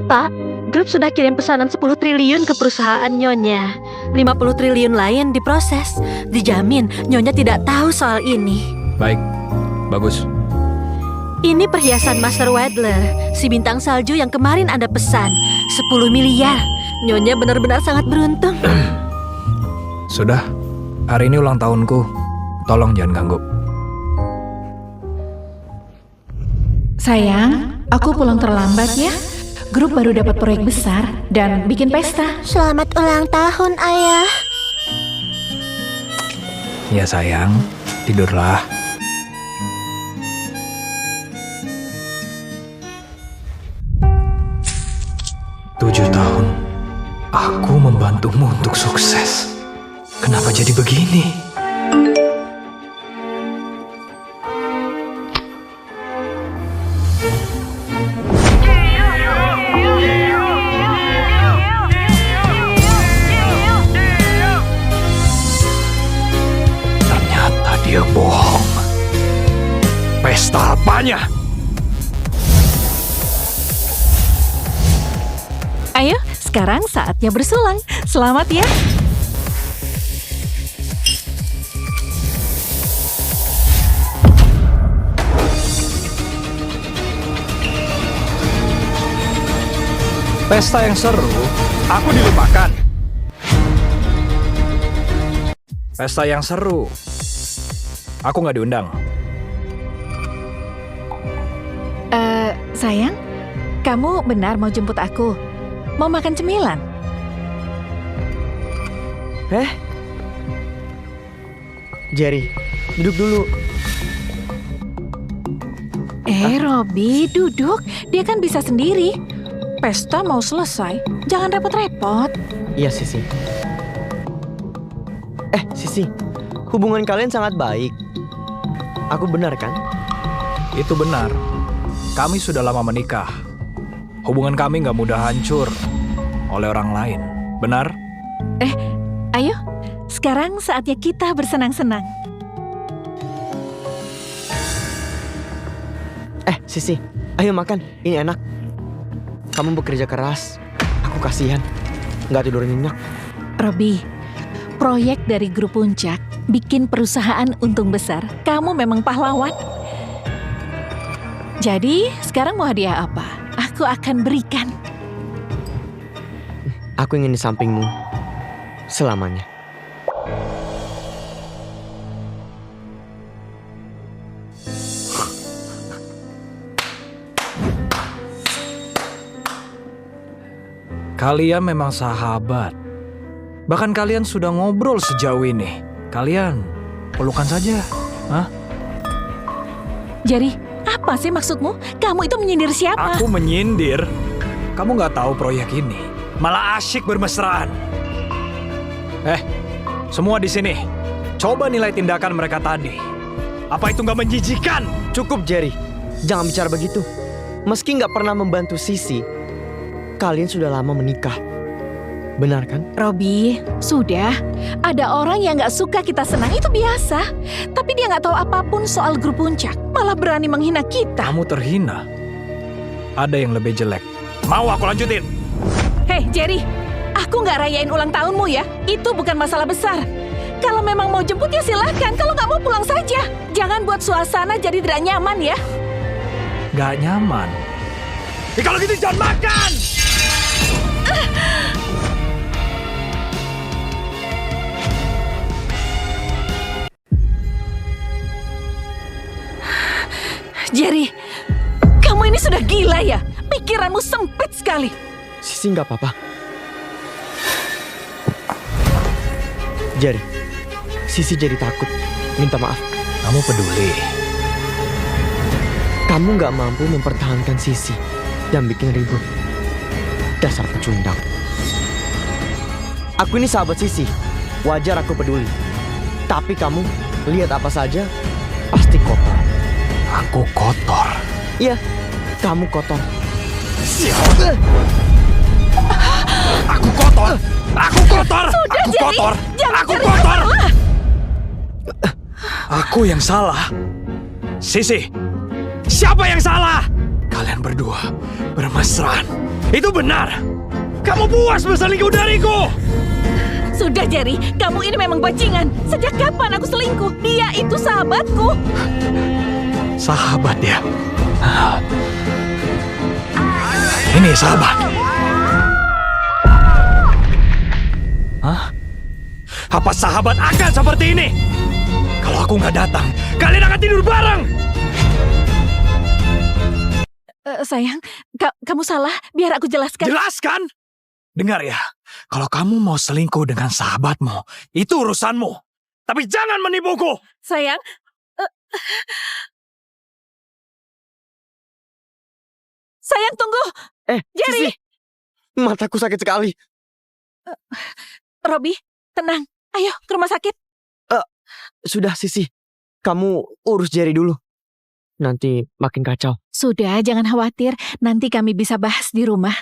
Pak, grup sudah kirim pesanan 10 triliun ke perusahaan Nyonya. 50 triliun lain diproses. Dijamin Nyonya tidak tahu soal ini. Baik, bagus. Ini perhiasan Master Wedler, si bintang salju yang kemarin Anda pesan. 10 miliar. Nyonya benar-benar sangat beruntung. Sudah, hari ini ulang tahunku. Tolong jangan ganggu. Sayang, aku pulang terlambat ya. Grup baru dapat proyek besar dan bikin pesta. Selamat ulang tahun, Ayah. Ya sayang, tidurlah. Tujuh tahun, aku membantumu untuk sukses. Kenapa jadi begini? Ternyata dia bohong. Pesta apanya? Ayo, sekarang saatnya bersulang. Selamat ya. Pesta yang seru, aku dilupakan. Pesta yang seru, aku nggak diundang. Sayang, kamu benar mau jemput aku? Mau makan cemilan? Jerry, duduk dulu. Robby, duduk. Dia kan bisa sendiri. Pesta mau selesai, jangan repot-repot. Iya, Sisi. Sisi, hubungan kalian sangat baik. Aku benar kan? Itu benar. Kami sudah lama menikah. Hubungan kami nggak mudah hancur oleh orang lain. Benar? Ayo, sekarang saatnya kita bersenang-senang. Sisi, ayo makan. Ini enak. Kamu bekerja keras. Aku kasihan. Nggak tidur nyenyak. Robby, proyek dari grup Puncak bikin perusahaan untung besar. Kamu memang pahlawan. Jadi, sekarang mau hadiah apa? Aku akan berikan. Aku ingin di sampingmu selamanya. Kalian memang sahabat. Bahkan kalian sudah ngobrol sejauh ini. Kalian pelukan saja. Hah? Jadi, apa sih maksudmu? Kamu itu menyindir siapa? Aku menyindir. Kamu nggak tahu proyek ini. Malah asyik bermesraan. Semua di sini. Coba nilai tindakan mereka tadi. Apa itu nggak menjijikan? Cukup, Jerry. Jangan bicara begitu. Meski nggak pernah membantu Sisi, kalian sudah lama menikah. Benar kan? Robby, sudah. Ada orang yang gak suka kita senang, itu biasa. Tapi dia gak tahu apapun soal grup Puncak. Malah berani menghina kita. Kamu terhina. Ada yang lebih jelek. Mau aku lanjutin? Hei, Jerry. Aku gak rayain ulang tahunmu ya. Itu bukan masalah besar. Kalau memang mau jemput ya silahkan. Kalau gak mau pulang saja. Jangan buat suasana jadi tidak nyaman ya. Gak nyaman. Kalau gitu jangan makan! Jerry, kamu ini sudah gila ya? Pikiranmu sempit sekali. Sisi nggak apa-apa. Jerry, Sisi jadi takut. Minta maaf. Kamu peduli. Kamu nggak mampu mempertahankan Sisi dan bikin ribut. Dasar pecundang. Aku ini sahabat Sisi. Wajar aku peduli. Tapi kamu lihat apa saja pasti kotor. Aku kotor. Iya, kamu kotor. Aku kotor. Aku kotor. Sudah, Aku Jerry. kotor. Jangan Aku cari kotor. masalah. Aku yang salah. Sisi, siapa yang salah? Kalian berdua bermesraan. Itu benar. Kamu puas berselingkuh dariku? Sudah, Jerry. Kamu ini memang bajingan. Sejak kapan aku selingkuh? Dia itu sahabatku. Sahabat ya? Ini sahabat. Hah? Apa sahabat akan seperti ini? Kalau aku nggak datang, kalian akan tidur bareng. Sayang, kamu salah. Biar aku jelaskan. Jelaskan. Dengar ya, kalau kamu mau selingkuh dengan sahabatmu, itu urusanmu. Tapi jangan menipuku. Sayang, sayang tunggu. Jerry. Sisi, mataku sakit sekali. Robi, tenang. Ayo ke rumah sakit. Sudah, Sisi. Kamu urus Jerry dulu. Nanti makin kacau. Sudah, jangan khawatir. Nanti kami bisa bahas di rumah.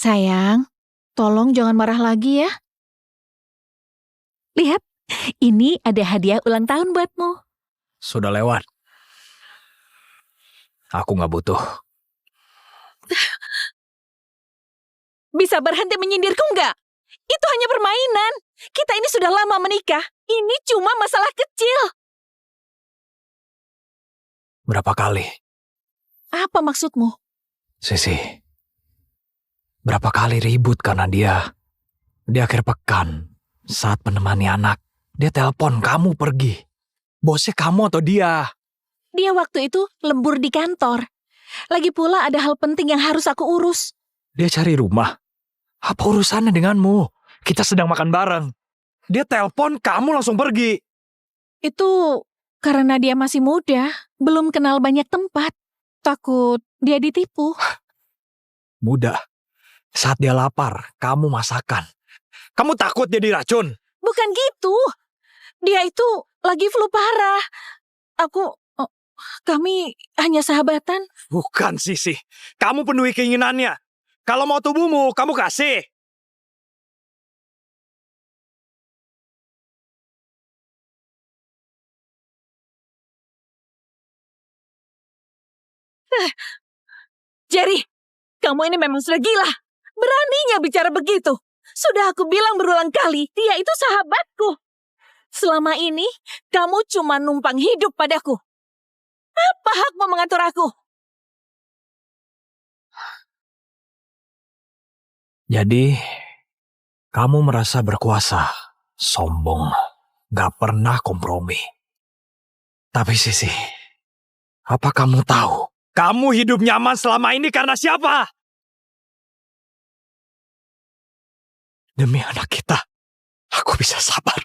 Sayang, tolong jangan marah lagi ya. Lihat, ini ada hadiah ulang tahun buatmu. Sudah lewat. Aku nggak butuh. Bisa berhenti menyindirku nggak? Itu hanya permainan. Kita ini sudah lama menikah. Ini cuma masalah kecil. Berapa kali? Apa maksudmu? Sisi, berapa kali ribut karena dia. Di akhir pekan, saat menemani anak, dia telepon kamu pergi. Bosnya kamu atau dia? Dia waktu itu lembur di kantor. Lagi pula ada hal penting yang harus aku urus. Dia cari rumah. Apa urusannya denganmu? Kita sedang makan bareng. Dia telepon, kamu langsung pergi. Itu karena dia masih muda, belum kenal banyak tempat. Takut dia ditipu. Mudah. Saat dia lapar, kamu masakan. Kamu takut dia diracun? Bukan gitu. Dia itu lagi flu parah. Kami hanya sahabatan. Bukan, Sisi. Kamu penuhi keinginannya. Kalau mau tubuhmu, kamu kasih. Jerry, kamu ini memang sudah gila. Beraninya bicara begitu. Sudah aku bilang berulang kali, dia itu sahabatku. Selama ini, kamu cuma numpang hidup padaku. Apa hakmu mengatur aku? Jadi, kamu merasa berkuasa, sombong, gak pernah kompromi. Tapi Sisi, apa kamu tahu? Kamu hidup nyaman selama ini karena siapa? Demi anak kita, aku bisa sabar.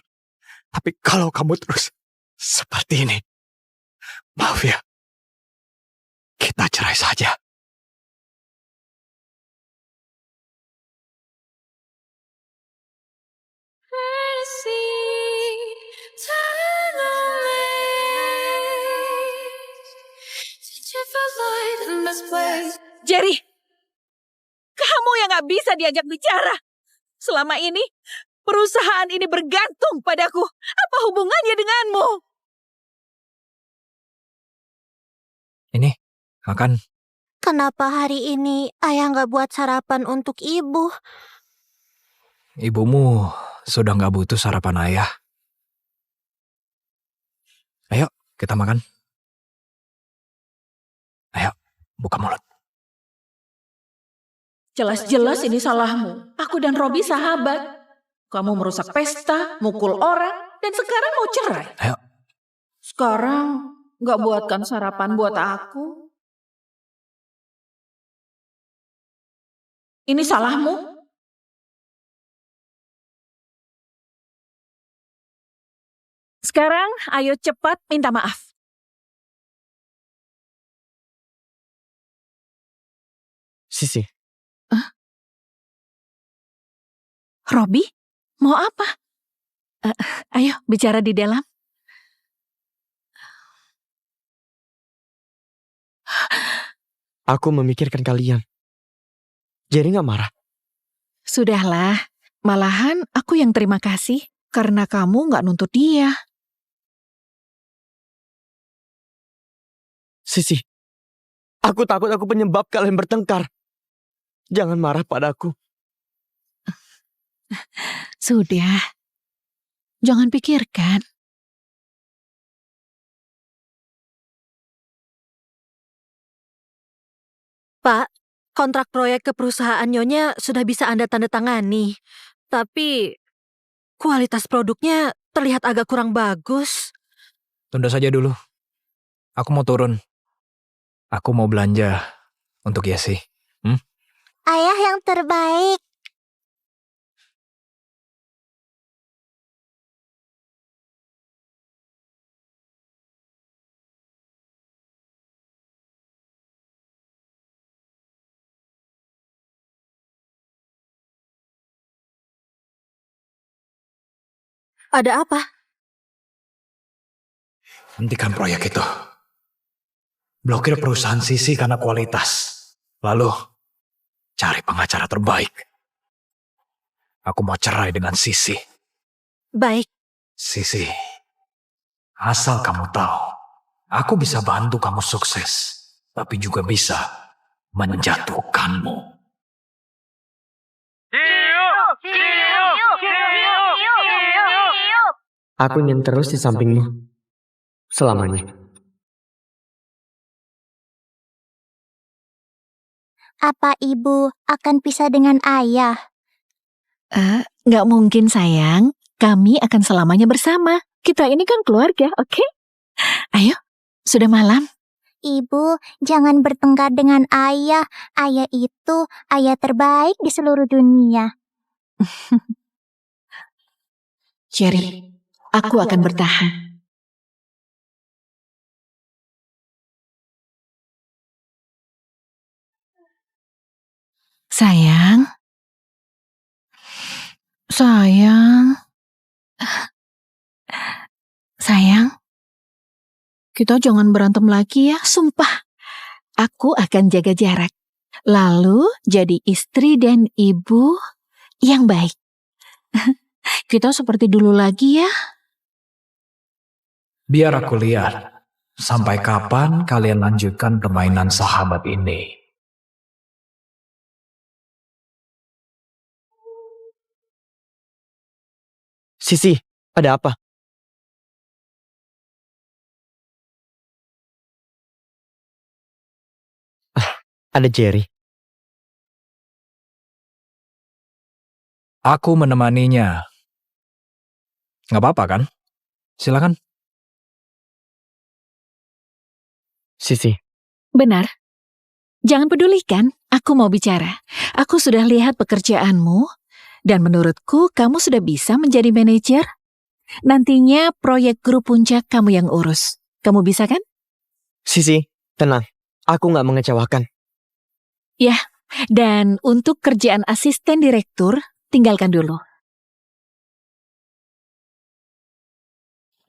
Tapi kalau kamu terus seperti ini, maaf ya, kita cerai saja. Jerry, kamu yang gak bisa diajak bicara. Selama ini, perusahaan ini bergantung padaku. Apa hubungannya denganmu? Ini, makan. Kenapa hari ini ayah nggak buat sarapan untuk ibu? Ibumu sudah gak butuh sarapan ayah. Ayo, kita makan. Ayo, buka mulut. Jelas-jelas ini salahmu. Aku dan Robi sahabat. Kamu merusak pesta, mukul orang, dan sekarang mau cerai. Ayo. Sekarang gak buatkan sarapan buat aku. Ini salahmu. Sekarang ayo cepat minta maaf. Sisi, Robi, mau apa? Ayo bicara di dalam. aku memikirkan kalian. Jerry gak marah. Sudahlah, Malahan aku yang terima kasih karena kamu nggak nuntut dia. Sisi, aku takut aku penyebab kalian bertengkar. Jangan marah padaku. Sudah, jangan pikirkan. Pak, kontrak proyek ke perusahaan Nyonya sudah bisa Anda tanda tangani. Tapi kualitas produknya terlihat agak kurang bagus. Tunda saja dulu. Aku mau turun. Aku mau belanja untuk Yesi. Ayah yang terbaik. Ada apa? Hentikan proyek itu. Blokir perusahaan Sisi karena kualitas. Lalu, cari pengacara terbaik. Aku mau cerai dengan Sisi. Baik, Sisi, asal kamu tahu, aku bisa bantu kamu sukses, tapi juga bisa menjatuhkanmu. Aku ingin terus di sampingmu. Selamanya. Apa ibu akan pisah dengan ayah? Nggak mungkin sayang, kami akan selamanya bersama. Kita ini kan keluarga, oke? Ayo, sudah malam. Ibu, jangan bertengkar dengan ayah. Ayah itu ayah terbaik di seluruh dunia. Cherry, aku akan bertahan. Sayang. Sayang. Sayang. Kita jangan berantem lagi ya, sumpah. Aku akan jaga jarak. Lalu jadi istri dan ibu yang baik. Kita seperti dulu lagi ya. Biar aku lihat, sampai kapan kalian lanjutkan permainan sahabat ini. Sisi, ada apa? Ada Jerry. Aku menemaninya. Nggak apa-apa kan? Silakan. Sisi, Benar. Jangan pedulikan, aku mau bicara. Aku sudah lihat pekerjaanmu, dan menurutku kamu sudah bisa menjadi manajer. Nantinya proyek grup puncak kamu yang urus. Kamu bisa kan? Sisi, tenang. Aku nggak mengecewakan. Dan untuk kerjaan asisten direktur, tinggalkan dulu.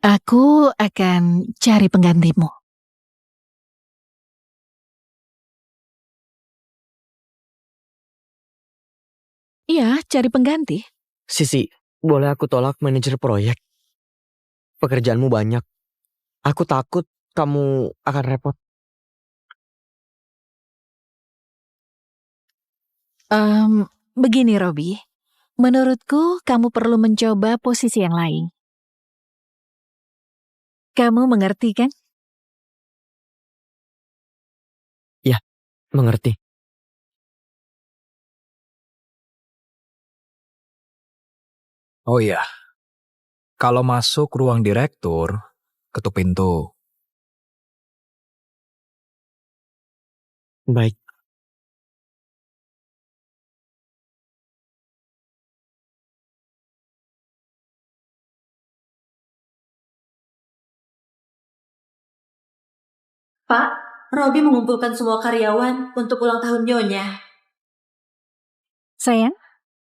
Aku akan cari penggantimu. Iya, cari pengganti. Sisi, boleh aku tolak manajer proyek? Pekerjaanmu banyak. Aku takut kamu akan repot. Begini, Robi. Menurutku, kamu perlu mencoba posisi yang lain. Kamu mengerti kan? Mengerti. Oh iya, kalau masuk ruang direktur, ketuk pintu. Baik. Pak, Robi mengumpulkan semua karyawan untuk ulang tahun Nyonya. Sayang,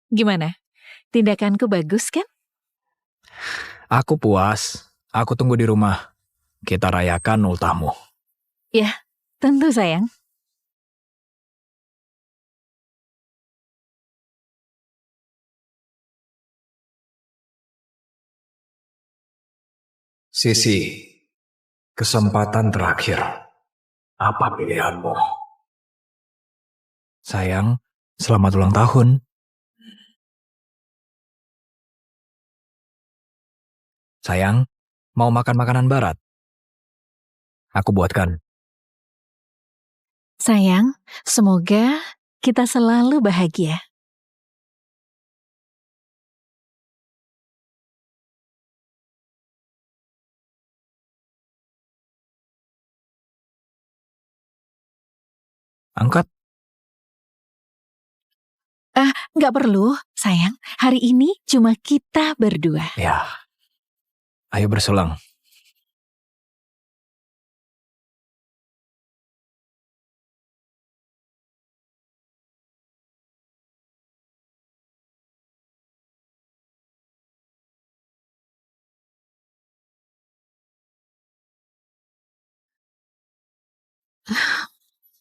gimana? Tindakanku bagus kan? Aku puas. Aku tunggu di rumah. Kita rayakan ultahmu. Tentu sayang. Sisi, kesempatan terakhir. Apa pilihanmu? Sayang, selamat ulang tahun. Sayang, mau makan makanan barat? Aku buatkan. Sayang, semoga kita selalu bahagia. Angkat. Nggak perlu, sayang. Hari ini cuma kita berdua. Ya. Ayo bersulang.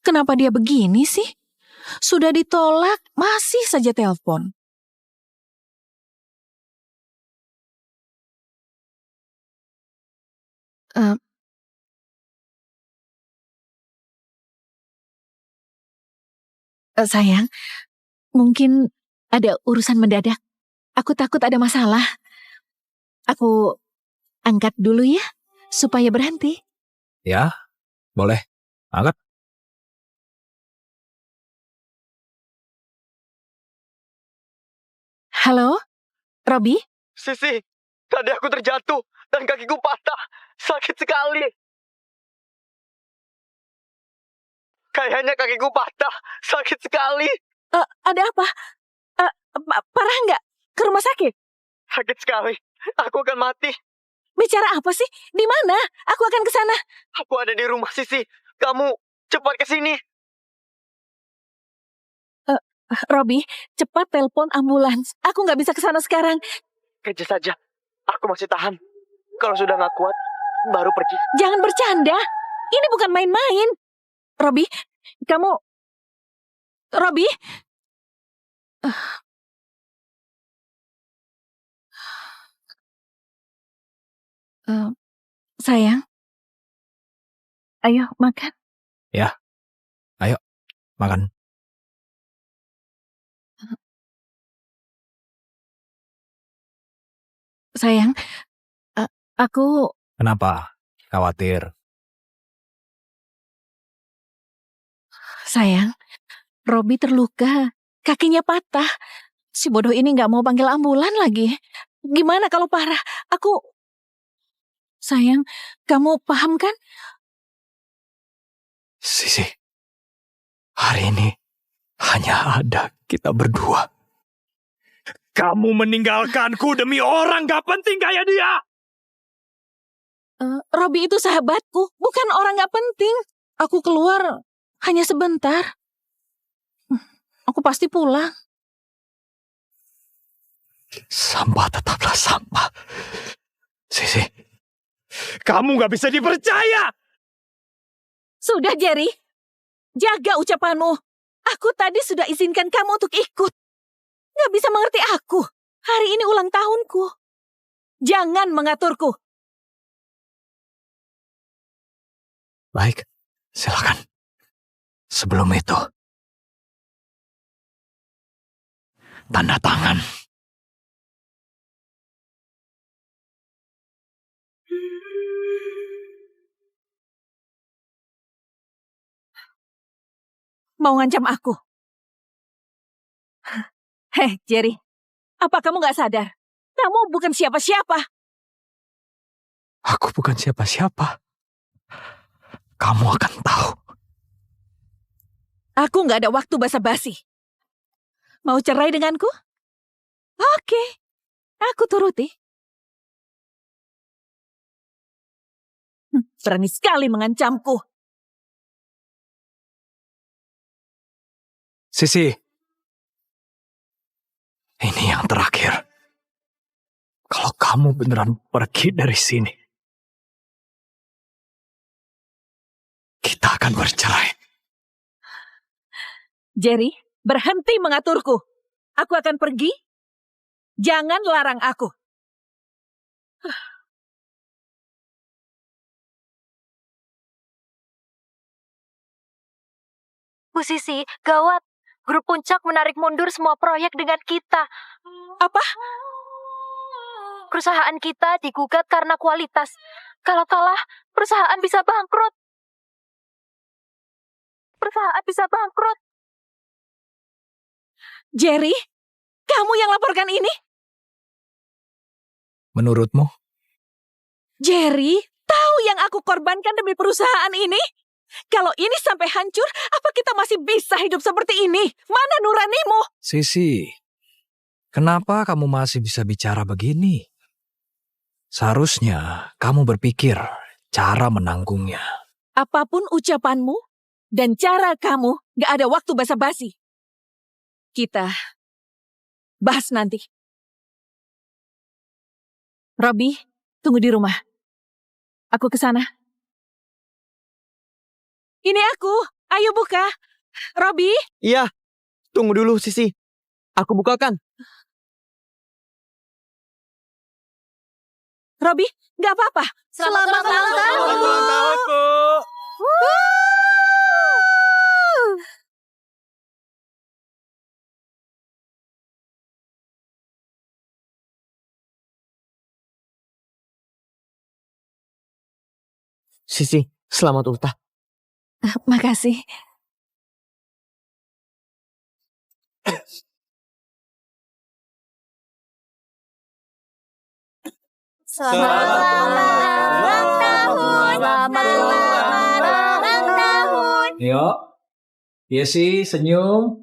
Kenapa dia begini sih? Sudah ditolak, masih saja telepon. Eh, sayang, mungkin ada urusan mendadak. Aku takut ada masalah. Aku angkat dulu ya, supaya berhenti. Ya, boleh. Angkat. Halo, Robi? Sisi, tadi aku terjatuh dan kakiku patah. Sakit sekali. Kayaknya kakiku patah. Sakit sekali. Ada apa? Parah nggak? Ke rumah sakit? Sakit sekali. Aku akan mati. Bicara apa sih? Di mana? Aku akan ke sana. Aku ada di rumah Sisi. Kamu cepat ke sini. Robi, cepat telepon ambulans. Aku nggak bisa ke sana sekarang. Kerja saja. Aku masih tahan. Kalau sudah nggak kuat, baru pergi. Jangan bercanda. Ini bukan main-main. Robi, kamu... Robi? Sayang. Ayo, makan. Ya. Ayo, makan. Sayang, aku... Kenapa? Khawatir. Sayang, Robi terluka. Kakinya patah. Si bodoh ini nggak mau panggil ambulan lagi. Gimana kalau parah? Aku... Sayang, kamu paham kan? Sisi, hari ini hanya ada kita berdua. Kamu meninggalkanku demi orang gak penting kayak dia. Robi itu sahabatku, bukan orang gak penting. Aku keluar hanya sebentar. Aku pasti pulang. Sampah tetaplah sampah. Sisi, kamu gak bisa dipercaya. Sudah, Jerry. Jaga ucapanmu. Aku tadi sudah izinkan kamu untuk ikut. Gak bisa mengerti aku. Hari ini ulang tahunku. Jangan mengaturku. Baik, silakan. Sebelum itu, tanda tangan. Mau ngancam aku? Heh, Jerry. Apa kamu gak sadar? Kamu bukan siapa-siapa. Aku bukan siapa-siapa. Kamu akan tahu. Aku gak ada waktu basa-basi. Mau cerai denganku? Oke, aku turuti. Berani sekali mengancamku. Sisi, ini yang terakhir. Kalau kamu beneran pergi dari sini, kita akan bercerai. Jerry, berhenti mengaturku. Aku akan pergi. Jangan larang aku. Bu Sisi, gawat. Grup Puncak menarik mundur semua proyek dengan kita. Apa? Perusahaan kita digugat karena kualitas. Kalau kalah, perusahaan bisa bangkrut. Perusahaan bisa bangkrut. Jerry, kamu yang laporkan ini? Menurutmu? Jerry, tahu yang aku korbankan demi perusahaan ini? Kalau ini sampai hancur, apa kita masih bisa hidup seperti ini? Mana nuranimu? Sisi, kenapa kamu masih bisa bicara begini? Seharusnya kamu berpikir cara menanggungnya. Apapun ucapanmu dan cara kamu, gak ada waktu basa-basi. Kita bahas nanti. Robi, tunggu di rumah. Aku ke sana. Ini aku. Ayo buka. Robi. Iya, tunggu dulu Sisi. Aku bukakan. Robi, gak apa-apa. Selamat ulang tahun. Bu. Sisi, selamat ultah. Makasih. Yuk, Yesi senyum.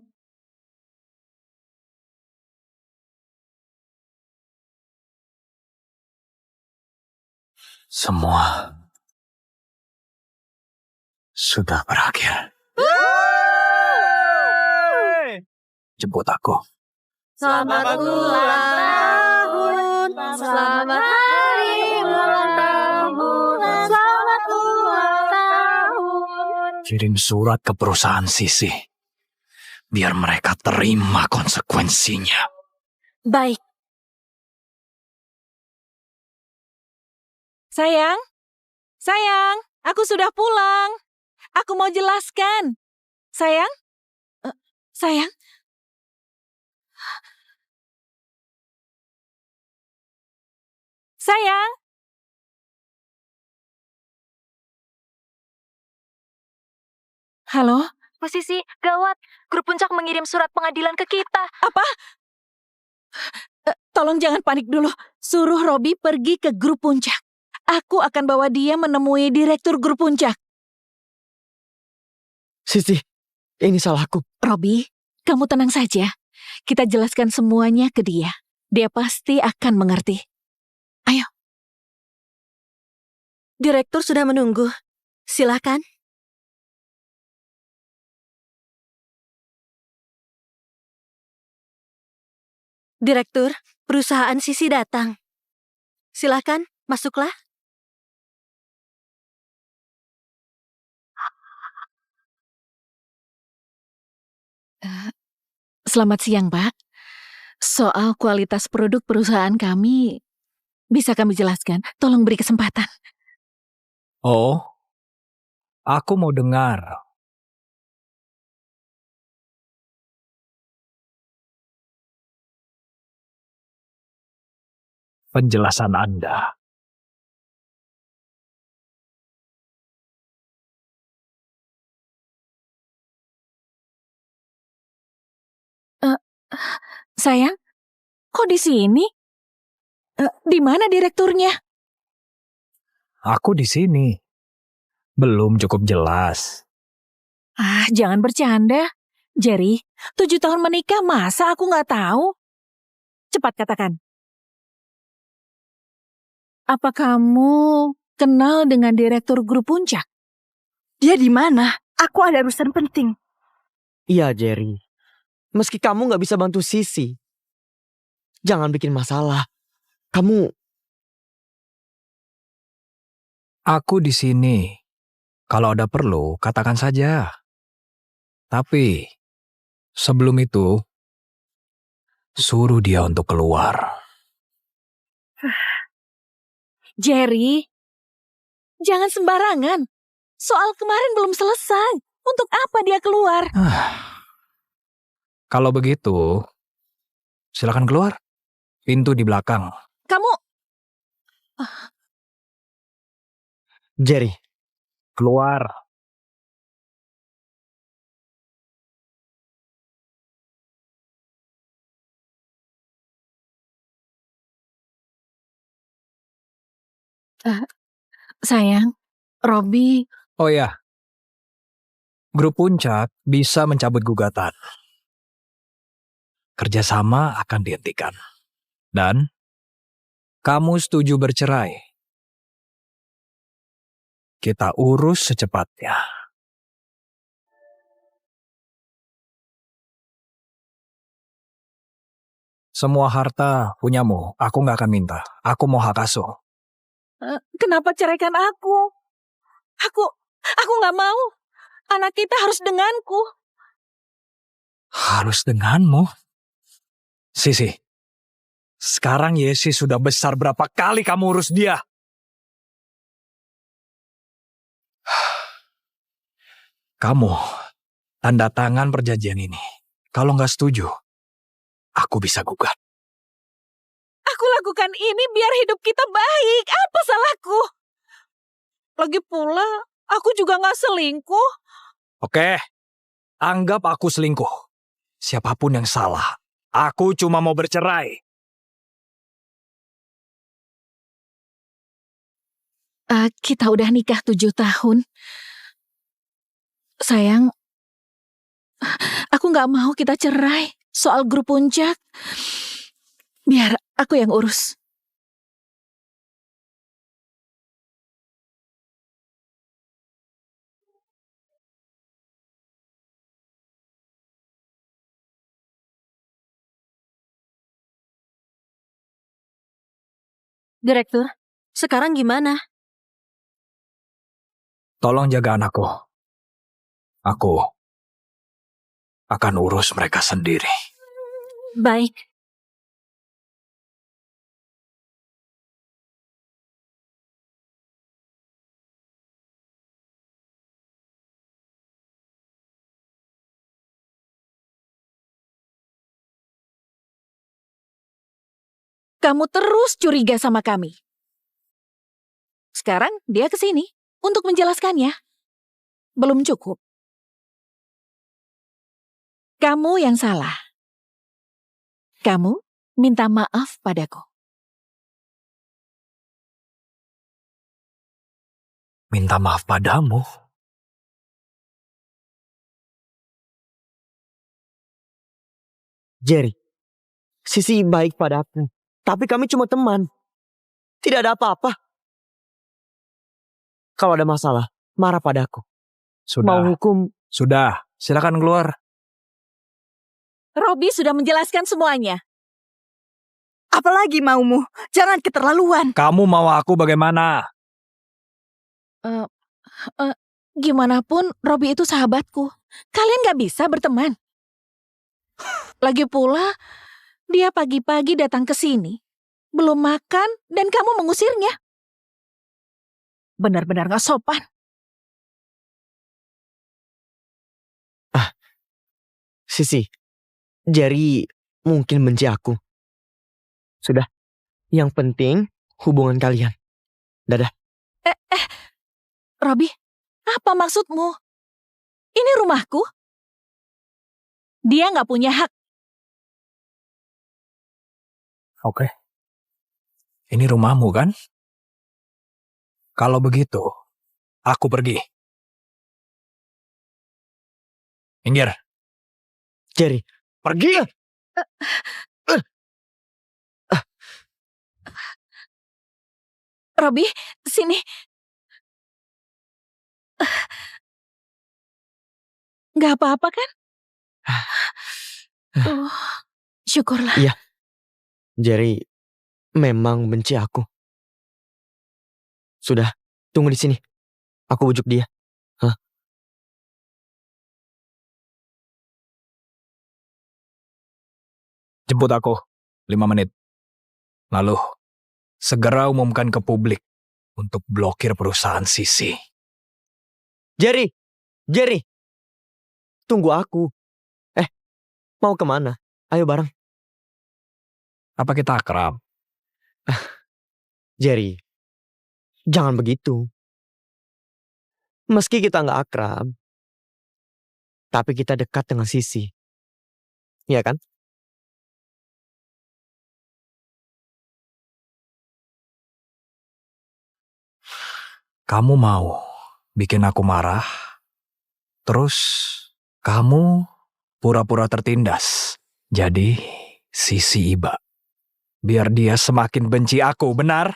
Semua sudah berakhir. Jemput aku. Selamat ulang tahun. Selamat hari ulang tahun. Selamat ulang tahun. Kirim surat ke perusahaan Sisi. Biar mereka terima konsekuensinya. Baik. Sayang, aku sudah pulang. Aku mau jelaskan. Sayang, sayang. Sayang. Halo, Bu Sisi, gawat. Grup Puncak mengirim surat pengadilan ke kita. apa? Tolong jangan panik dulu. Suruh Robi pergi ke grup Puncak. Aku akan bawa dia menemui direktur grup Puncak. Sisi, ini salahku. Robi, kamu tenang saja. Kita jelaskan semuanya ke dia. Dia pasti akan mengerti. Ayo. Direktur sudah menunggu. Silakan. Direktur, perusahaan Sisi datang. Silakan, masuklah. Selamat siang, Pak. Soal kualitas produk perusahaan kami, bisa kami jelaskan? Tolong beri kesempatan. Oh, aku mau dengar. Penjelasan Anda. Sayang, kok di sini? Di mana direkturnya? Aku di sini. Belum cukup jelas. Jangan bercanda. Jerry, 7 tahun menikah, masa aku nggak tahu? Cepat katakan. Apa kamu kenal dengan direktur grup Puncak? Dia di mana? Aku ada urusan penting. Iya, Jerry. Meski kamu gak bisa bantu Sisi, jangan bikin masalah. Aku di sini. Kalau ada perlu, katakan saja. Tapi, sebelum itu, suruh dia untuk keluar. Jerry, jangan sembarangan. Soal kemarin belum selesai. Untuk apa dia keluar? Kalau begitu, silakan keluar. Pintu di belakang. Kamu Jerry, Keluar. sayang, Robi, Oh ya, grup puncak bisa mencabut gugatan. Kerjasama akan dihentikan. Dan kamu setuju bercerai. Kita urus secepatnya. Semua harta punyamu, aku nggak akan minta. Aku mau hak asuh. kenapa ceraikan aku? Aku nggak mau. Anak kita harus denganku. Harus denganmu? Sisi, sekarang Yesi sudah besar, berapa kali kamu urus dia? Kamu tanda tangan perjanjian ini. Kalau nggak setuju, aku bisa gugat. Aku lakukan ini biar hidup kita baik. Apa salahku? Lagi pula, aku juga nggak selingkuh. Oke, anggap aku selingkuh. Siapapun yang salah, aku cuma mau bercerai. Kita udah nikah 7 tahun. Sayang, aku nggak mau kita cerai. Soal grup puncak, biar aku yang urus. Direktur, sekarang gimana? Tolong jaga anakku. Aku akan urus mereka sendiri. Baik. Kamu terus curiga sama kami. Sekarang dia ke sini untuk menjelaskannya. Belum cukup. Kamu yang salah. Kamu minta maaf padaku. Minta maaf padamu. Jerry, Sisi baik padaku. Tapi kami cuma teman. Tidak ada apa-apa. Kalau ada masalah, marah padaku. Mau Sudah, hukum, sudah. Silakan keluar. Robi sudah menjelaskan semuanya. Apalagi maumu? Jangan keterlaluan. Kamu mau aku bagaimana? Gimana pun, Robi itu sahabatku. Kalian gak bisa berteman. Lagi pula, dia pagi-pagi datang ke sini. Belum makan, dan kamu mengusirnya. Benar-benar gak sopan. Sisi, Jerry mungkin benci aku. Sudah, yang penting hubungan kalian. Dadah. Robi, apa maksudmu? Ini rumahku. Dia gak punya hak. Oke. Ini rumahmu kan? Kalau begitu, aku pergi. Minggir. Jerry, Pergi! Robi, sini. Gak apa-apa kan? Syukurlah. Iya. Jerry memang benci aku. Sudah, tunggu di sini. Aku bujuk dia. Jemput aku 5 menit. Lalu, segera umumkan ke publik untuk blokir perusahaan Sisi. Jerry, tunggu aku. Mau kemana? Ayo bareng. Apa kita akrab? Jerry, jangan begitu. Meski kita nggak akrab, tapi kita dekat dengan Sisi. Iya kan? Kamu mau bikin aku marah, terus kamu pura-pura tertindas. Jadi Sisi iba. Biar dia semakin benci aku, benar?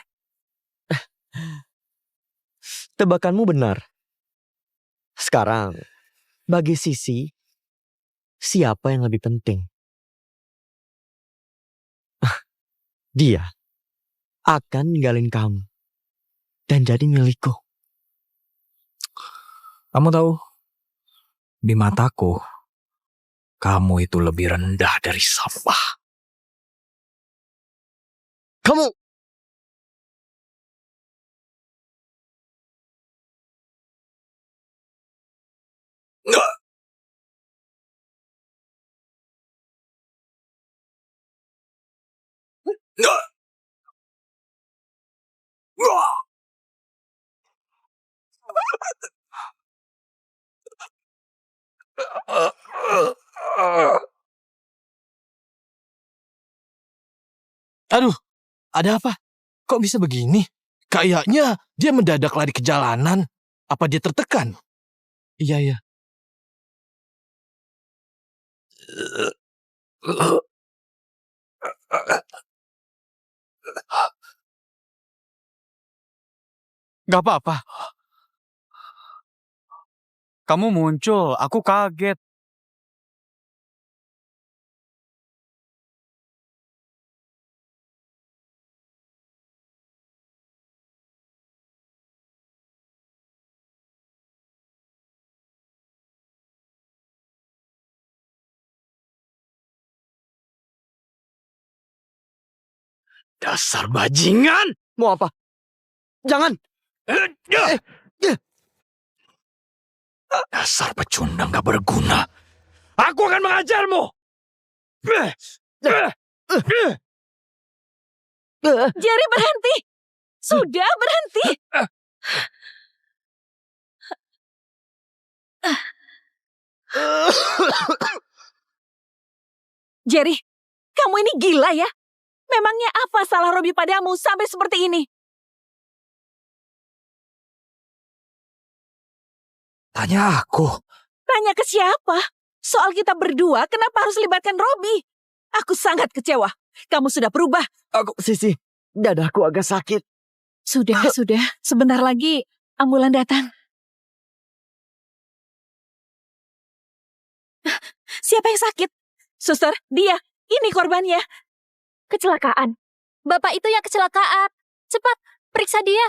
Tebakanmu benar. Sekarang, bagi Sisi, siapa yang lebih penting? Dia akan ninggalin kamu dan jadi milikku. Kamu tahu, di mataku, kamu itu lebih rendah dari sampah. Kamu! Aduh, ada apa? Kok bisa begini? Kayaknya dia mendadak lari ke jalanan. Apa dia tertekan? Iya, iya. Gak apa-apa. Kamu muncul, aku kaget. Dasar bajingan! Mau apa? Jangan! Dasar pecundang gak berguna. Aku akan mengajarmu! Jerry, berhenti! Sudah, berhenti! Jerry, kamu ini gila ya? Memangnya apa salah Robi padamu sampai seperti ini? Tanya aku. Tanya ke siapa? Soal kita berdua, kenapa harus libatkan Robi? Aku sangat kecewa. Kamu sudah berubah. Sisi, dadaku agak sakit. Sudah. Sebentar lagi ambulan datang. Siapa yang sakit? Suster, dia. Ini korbannya. Kecelakaan. Bapak itu yang kecelakaan. Cepat, periksa dia.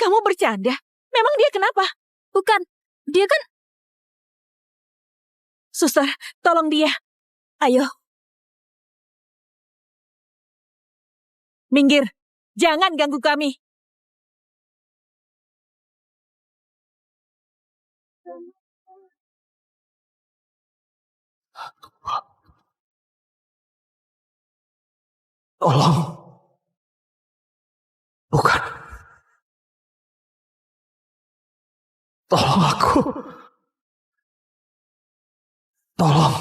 Kamu bercanda? Memang dia kenapa? Bukan, dia kan... Suster, tolong dia. Ayo. Minggir. Jangan ganggu kami. Tolong. Bukan. Tolong aku. Tolong.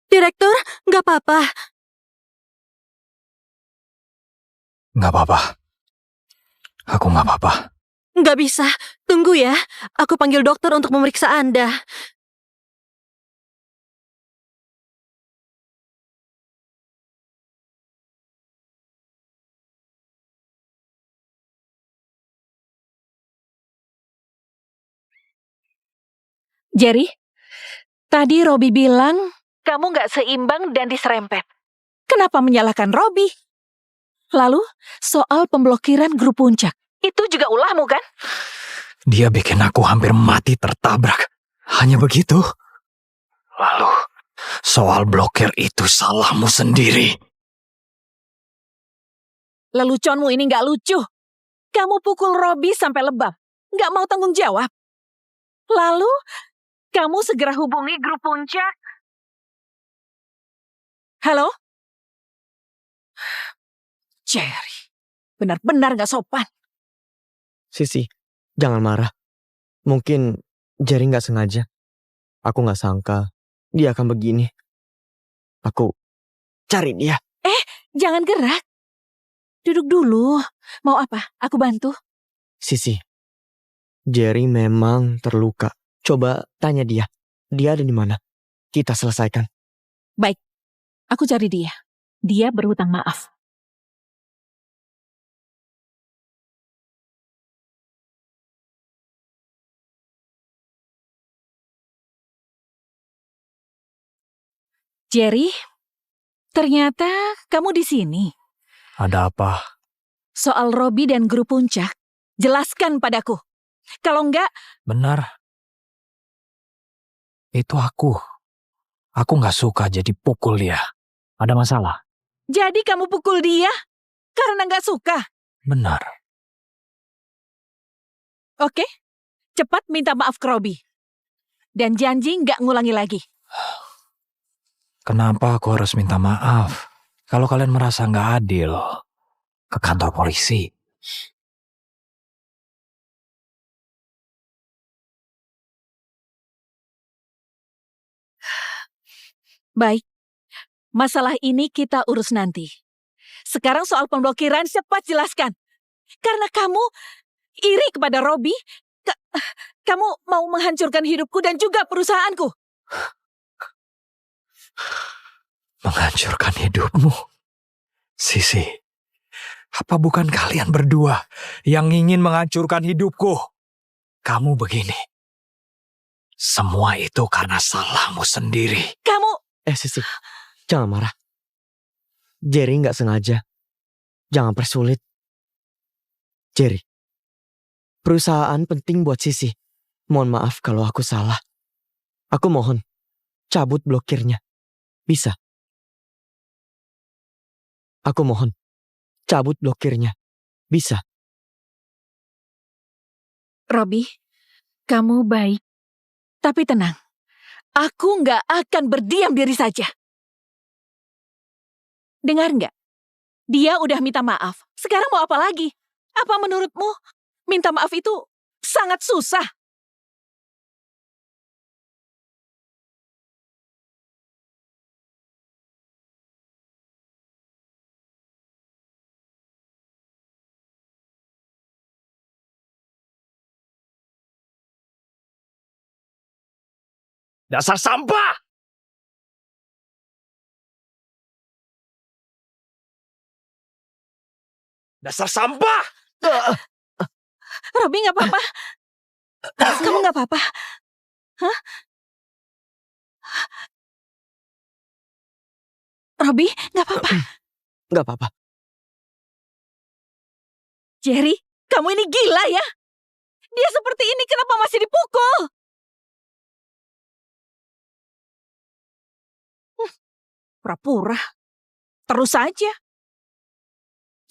Direktur, nggak apa-apa. Nggak apa-apa. Aku nggak apa-apa. Nggak bisa. Tunggu ya. Aku panggil dokter untuk memeriksa Anda. Jerry, tadi Robi bilang kamu nggak seimbang dan diserempet. Kenapa menyalahkan Robi? Lalu, soal pemblokiran grup puncak. Itu juga ulahmu kan? Dia bikin aku hampir mati tertabrak. Hanya begitu? Lalu, soal blokir itu salahmu sendiri. Leluconmu ini nggak lucu. Kamu pukul Robi sampai lebam. Nggak mau tanggung jawab. Lalu, kamu segera hubungi grup puncak. Halo? Jerry, benar-benar nggak sopan. Sisi, jangan marah. Mungkin Jerry nggak sengaja. Aku nggak sangka dia akan begini. Aku cari dia. Jangan gerak. Duduk dulu. Mau apa? Aku bantu. Sisi, Jerry memang terluka. Coba tanya dia. Dia ada di mana? Kita selesaikan. Baik, aku cari dia. Dia berhutang maaf. Jerry, ternyata kamu di sini. Ada apa? Soal Robi dan grup puncak, jelaskan padaku. Kalau enggak, Benar. Itu aku. Aku nggak suka jadi pukul dia. Ada masalah? jadi kamu pukul dia karena enggak suka. Benar. Oke, cepat minta maaf ke Robi. Dan janji enggak ngulangi lagi. Kenapa aku harus minta maaf? Kalau kalian merasa nggak adil, ke kantor polisi. Baik, masalah ini kita urus nanti. Sekarang soal pemblokiran cepat jelaskan. Karena kamu iri kepada Robi, kamu mau menghancurkan hidupku dan juga perusahaanku. Menghancurkan hidupmu? Sisi, apa bukan kalian berdua yang ingin menghancurkan hidupku? Kamu begini. Semua itu karena salahmu sendiri. Kamu, Sisi, jangan marah. Jerry nggak sengaja. Jangan persulit. Jerry, perusahaan penting buat Sisi. Mohon maaf kalau aku salah. Aku mohon, cabut blokirnya. Bisa? Aku mohon, cabut blokirnya. Bisa? Robi, kamu baik. Tapi tenang, aku nggak akan berdiam diri saja. Dengar nggak? Dia udah minta maaf. Sekarang mau apa lagi? Apa menurutmu minta maaf itu sangat susah? Dasar sampah! Dasar sampah! Robi nggak apa-apa. Kamu nggak apa-apa. Hah? Robi nggak apa-apa. Nggak apa-apa. Jerry, kamu ini gila ya? Dia seperti ini kenapa masih dipukul? Pura-pura. Terus saja.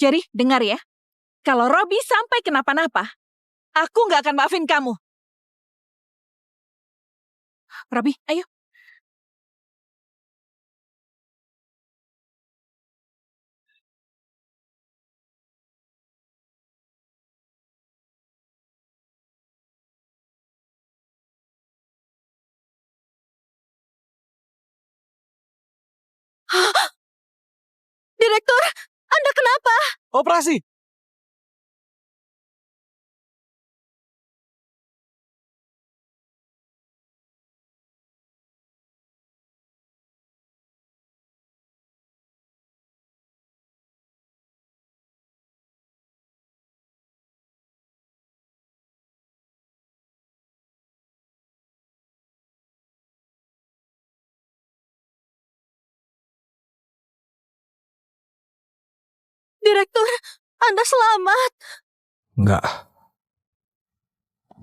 Jerry, dengar ya. Kalau Robi sampai kenapa-napa, aku nggak akan maafin kamu. Robi, ayo. Direktur, Anda kenapa? Operasi. Direktur, Anda selamat. Enggak.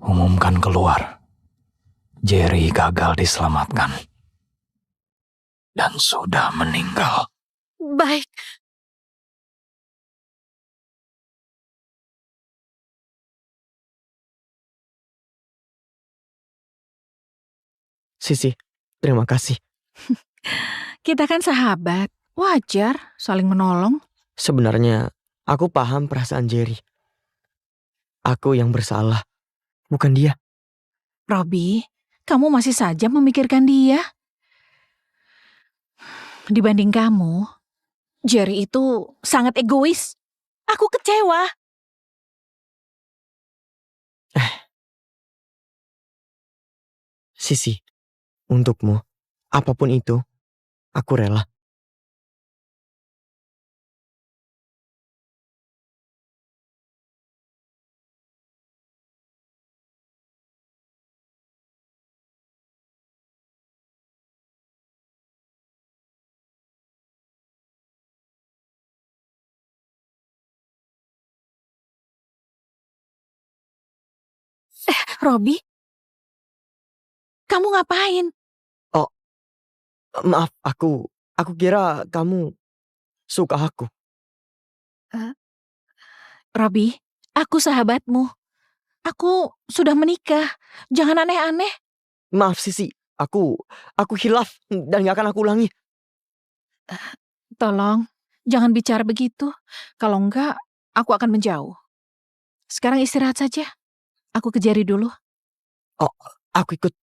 Umumkan keluar. Jerry gagal diselamatkan. dan sudah meninggal. Baik, Sisi, terima kasih. Kita kan sahabat. Wajar saling menolong. Sebenarnya aku paham perasaan Jerry. Aku yang bersalah, bukan dia. Robi, kamu masih saja memikirkan dia. Dibanding kamu, Jerry itu sangat egois. Aku kecewa. Sisi, untukmu, apapun itu, aku rela. Robi, kamu ngapain? Maaf, aku kira kamu suka aku. Robi, aku sahabatmu. Aku sudah menikah. Jangan aneh-aneh. Maaf Sisi, aku hilaf dan gak akan aku ulangi. Tolong, jangan bicara begitu. Kalau enggak, aku akan menjauh. Sekarang istirahat saja. Aku ke Jerry dulu. Oh, aku ikut.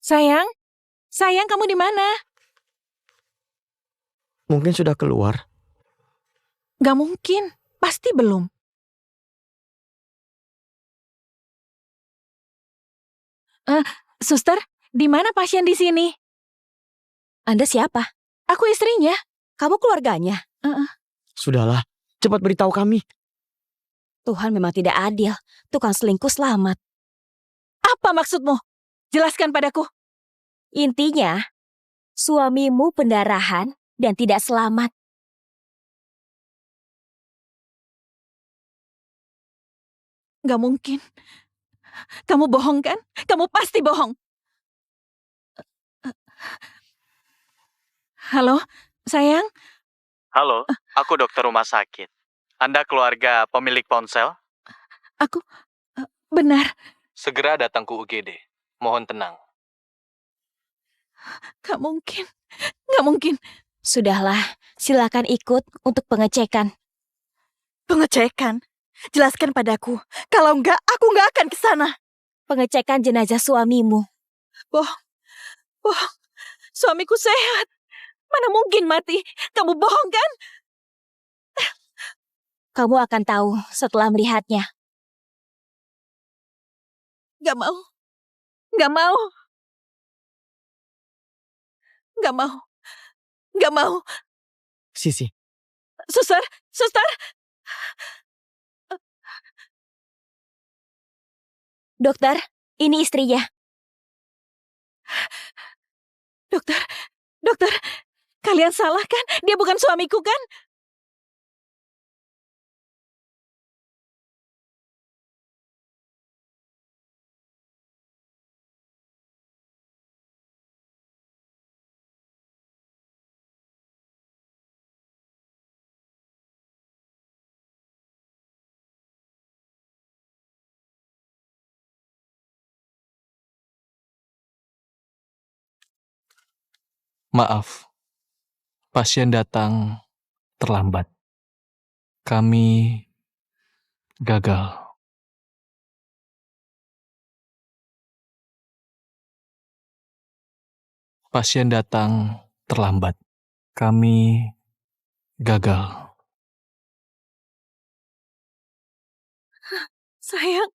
Sayang, sayang kamu di mana? Mungkin sudah keluar. Gak mungkin, pasti belum. Suster, di mana pasien di sini? Anda siapa? Aku istrinya. Kamu keluarganya? Sudahlah, cepat beritahu kami. Tuhan memang tidak adil. Tukang selingkuh selamat. Apa maksudmu? Jelaskan padaku. Intinya, suamimu pendarahan dan tidak selamat. Gak mungkin. Kamu bohong kan? Kamu pasti bohong. Halo, sayang. Halo, aku dokter rumah sakit. Anda keluarga pemilik ponsel? Aku benar. Segera datang ke UGD. Mohon tenang. Gak mungkin. Gak mungkin. Sudahlah, silakan ikut untuk pengecekan. pengecekan. Jelaskan padaku. Kalau enggak, aku enggak akan ke sana. Pengecekan jenazah suamimu. Bohong. Suamiku sehat. Mana mungkin mati? Kamu bohong kan? Kamu akan tahu setelah melihatnya. Gak mau. Gak mau. Gak mau. Gak mau. Sisi, Suster, suster. Dokter, ini istrinya. Dokter, kalian salah kan? Dia bukan suamiku kan? Maaf, pasien datang terlambat. Kami gagal. Pasien datang terlambat. Kami gagal. Sayang.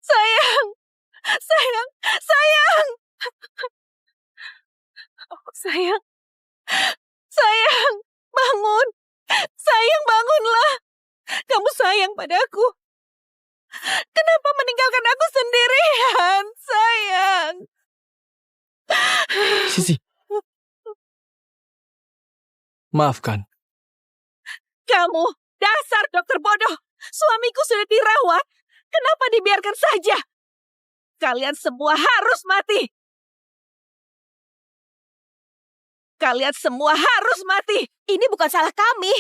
Sayang. Sayang. Sayang. Sayang, sayang, bangun. Sayang, bangunlah. Kamu sayang padaku. Kenapa meninggalkan aku sendirian, sayang? Sisi, Maafkan. Kamu, dasar dokter bodoh. Suamiku sudah dirawat. Kenapa dibiarkan saja? Kalian semua harus mati. Kalian semua harus mati. Ini bukan salah kami.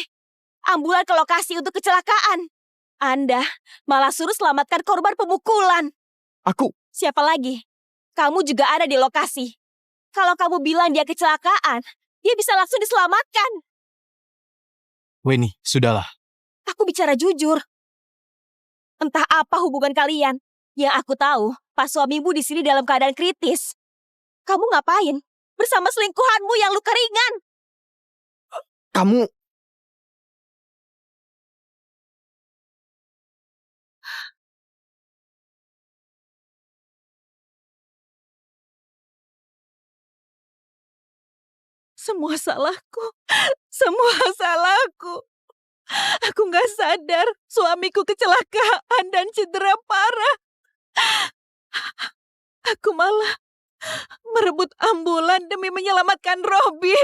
Ambulan ke lokasi untuk kecelakaan. Anda malah suruh selamatkan korban pemukulan. aku... Siapa lagi? Kamu juga ada di lokasi. Kalau kamu bilang dia kecelakaan, dia bisa langsung diselamatkan. Weni, sudahlah. Aku bicara jujur. Entah apa hubungan kalian. Yang aku tahu, pas suamimu di sini dalam keadaan kritis. Kamu ngapain? Bersama selingkuhanmu yang luka ringan. Kamu... Semua salahku. Semua salahku. Aku gak sadar suamiku kecelakaan dan cedera parah. Aku malah merebut ambulan demi menyelamatkan Robi.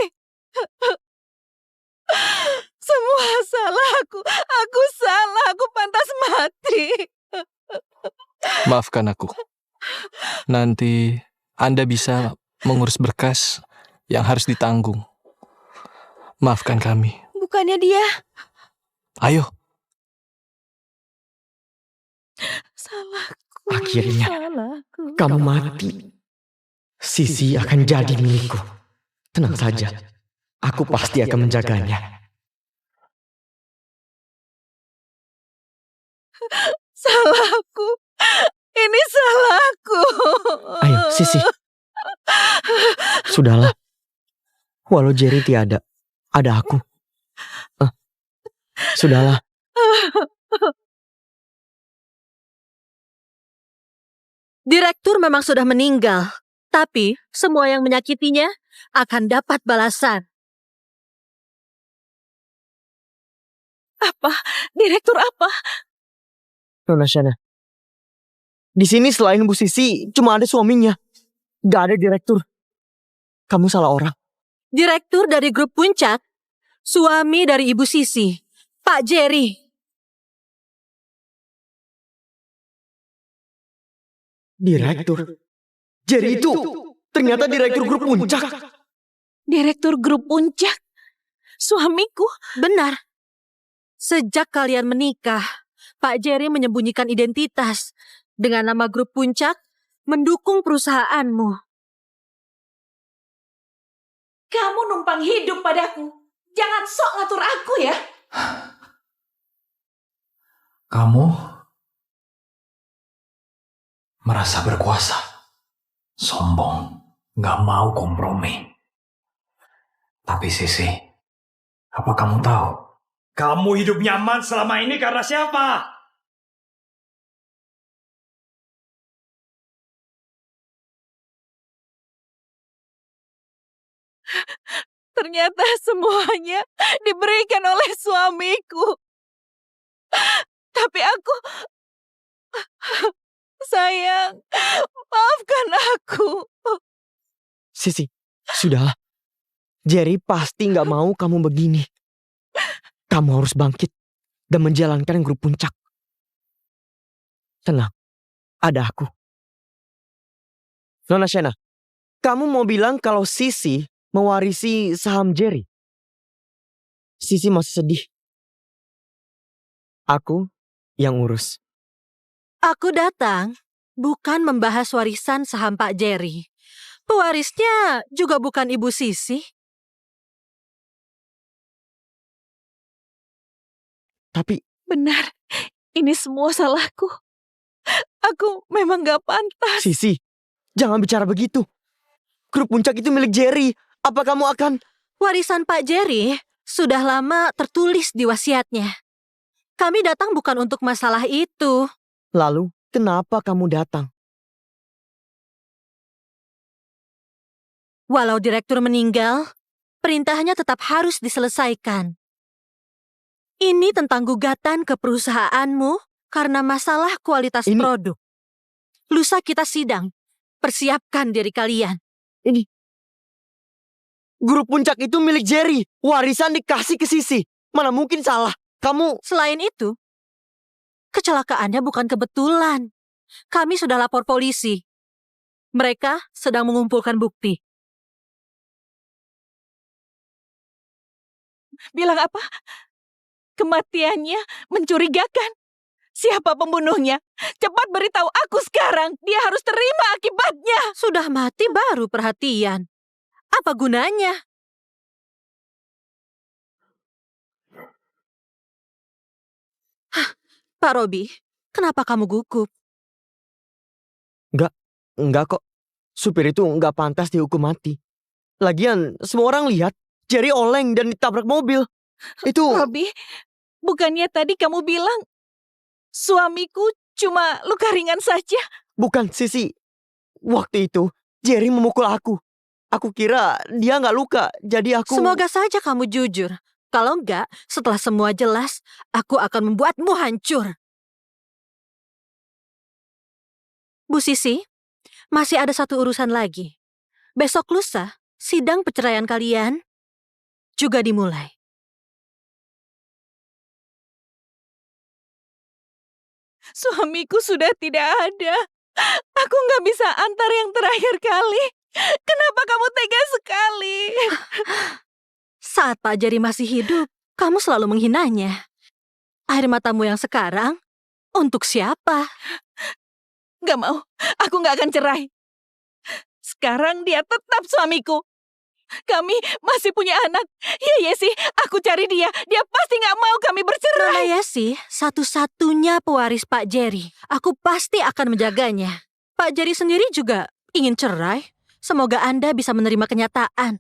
Semua salahku. Aku salah. Aku pantas mati. Maafkan aku. Nanti Anda bisa mengurus berkas yang harus ditanggung. Maafkan kami. Bukannya dia. Ayo. Salahku. Akhirnya, Salahku. kamu mati. Sisi akan jadi milikku. Tenang saja. Aku pasti akan menjaganya. Salahku. Ini salahku. Ayo, Sisi. Sudahlah. Walau Jerry tiada, ada aku. Sudahlah. Direktur memang sudah meninggal, tapi semua yang menyakitinya akan dapat balasan. Apa? Direktur apa? Nona Shana. Di sini selain Bu Sisi, cuma ada suaminya. Gak ada direktur. Kamu salah orang. Direktur dari grup Puncak, suami dari Ibu Sisi, Pak Jerry. Direktur? Jerry itu ternyata direktur grup Puncak. Direktur grup Puncak? Suamiku? Benar. Sejak kalian menikah, Pak Jerry menyembunyikan identitas dengan nama grup Puncak mendukung perusahaanmu. Kamu numpang hidup padaku. Jangan sok ngatur aku ya. Kamu merasa berkuasa, sombong, gak mau kompromi. Tapi Sisi, apa kamu tahu? Kamu hidup nyaman selama ini karena siapa? Ternyata semuanya diberikan oleh suamiku. Tapi aku... Sayang, maafkan aku. Sisi, sudahlah. Jerry pasti gak mau kamu begini. Kamu harus bangkit dan menjalankan grup Puncak. Tenang, ada aku. Nona Shana, kamu mau bilang kalau Sisi mewarisi saham Jerry? Sisi masih sedih. Aku yang urus. Aku datang bukan membahas warisan saham Pak Jerry. Pewarisnya juga bukan Ibu Sisi. Tapi Benar, ini semua salahku. Aku memang gak pantas. Sisi, jangan bicara begitu. Grup Puncak itu milik Jerry. Apa kamu akan... Warisan Pak Jerry sudah lama tertulis di wasiatnya. Kami datang bukan untuk masalah itu. Lalu, kenapa kamu datang? Walau direktur meninggal, perintahnya tetap harus diselesaikan. Ini tentang gugatan ke perusahaanmu karena masalah kualitas Ini- produk. Lusa kita sidang. Persiapkan diri kalian. Grup puncak itu milik Jerry. Warisan dikasih ke Sisi. Mana mungkin salah. Kamu... Selain itu, kecelakaannya bukan kebetulan. Kami sudah lapor polisi. Mereka sedang mengumpulkan bukti. Bilang apa? Kematiannya mencurigakan. Siapa pembunuhnya? Cepat beritahu aku sekarang. Dia harus terima akibatnya. Sudah mati baru perhatian. Apa gunanya? Hah, Pak Robi, kenapa kamu gugup? Enggak kok. Supir itu enggak pantas dihukum mati. Lagian, semua orang lihat Jerry oleng dan ditabrak mobil. Itu... Robi, bukannya tadi kamu bilang suamiku cuma luka ringan saja? Bukan, Sisi. Waktu itu, Jerry memukul aku. Aku kira dia nggak luka, jadi aku... Semoga saja kamu jujur. Kalau enggak, setelah semua jelas, aku akan membuatmu hancur. Bu Sisi, masih ada satu urusan lagi. Besok lusa, sidang perceraian kalian juga dimulai. Suamiku sudah tidak ada. Aku nggak bisa antar yang terakhir kali. Kenapa kamu tega sekali? Saat Pak Jerry masih hidup, kamu selalu menghinanya. Air matamu yang sekarang, untuk siapa? Gak mau, aku gak akan cerai. Sekarang dia tetap suamiku. Kami masih punya anak. Ya Yesi, aku cari dia. Dia pasti gak mau kami bercerai. Nona Yesi, satu-satunya pewaris Pak Jerry. Aku pasti akan menjaganya. Pak Jerry sendiri juga ingin cerai. Semoga Anda bisa menerima kenyataan.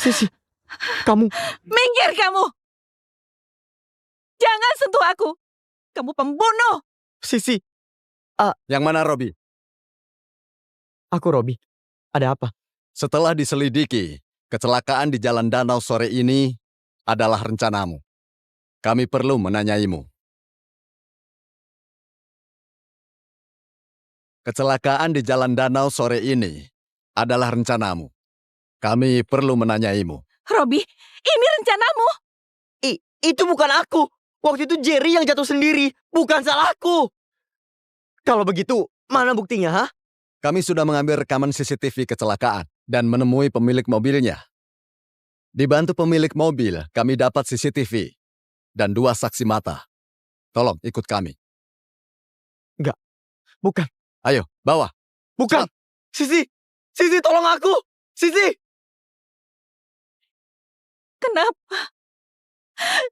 Sisi, kamu... Minggir kamu. Jangan sentuh aku. Kamu pembunuh. Sisi, Yang mana Robi? aku Robi. Ada apa? Setelah diselidiki, kecelakaan di Jalan Danau sore ini adalah rencanamu. Kami perlu menanyaimu. Kecelakaan di Jalan Danau sore ini adalah rencanamu. Kami perlu menanyaimu. Robi, ini rencanamu. Itu bukan aku. Waktu itu Jerry yang jatuh sendiri. Bukan salahku. Kalau begitu, mana buktinya, ha? Kami sudah mengambil rekaman CCTV kecelakaan dan menemui pemilik mobilnya. Dibantu pemilik mobil, kami dapat CCTV dan 2 saksi mata. Tolong ikut kami. Bukan. Ayo, bawa. Bukan. Sisi, tolong aku. Sisi. Kenapa?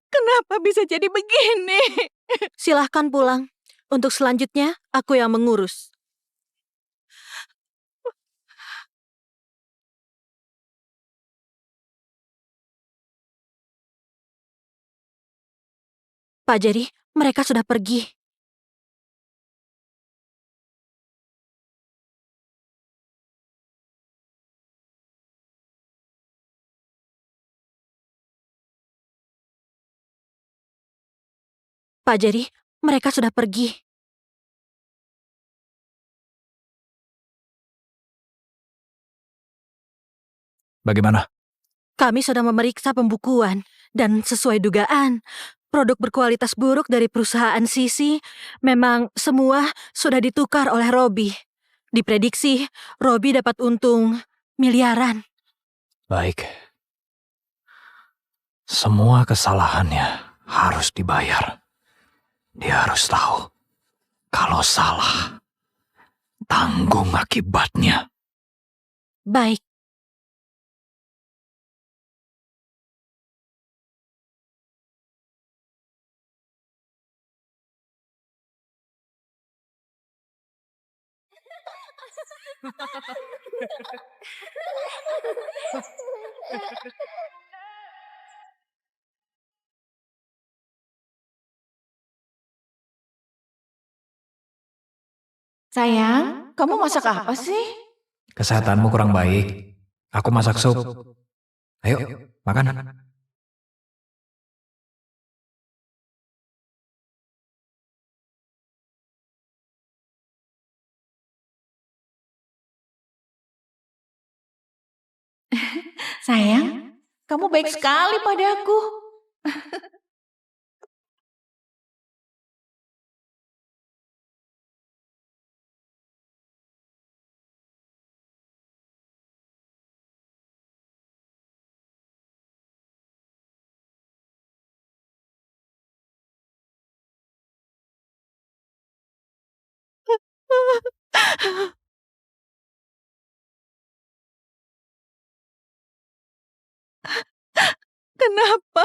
Kenapa bisa jadi begini? Silahkan pulang. Untuk selanjutnya, aku yang mengurus. Pak Jerry, mereka sudah pergi. Pak Jerry, mereka sudah pergi. Bagaimana? Kami sudah memeriksa pembukuan, dan sesuai dugaan, produk berkualitas buruk dari perusahaan Sisi memang semua sudah ditukar oleh Robi. Diprediksi, Robi dapat untung miliaran. Baik. Semua kesalahannya harus dibayar. Dia harus tahu. Kalau salah, tanggung akibatnya. Baik. Sayang, kamu masak apa sih? Kesehatanmu kurang baik. Aku masak sup. Ayo, makan. Sayang, kamu baik sekali padaku. Kenapa?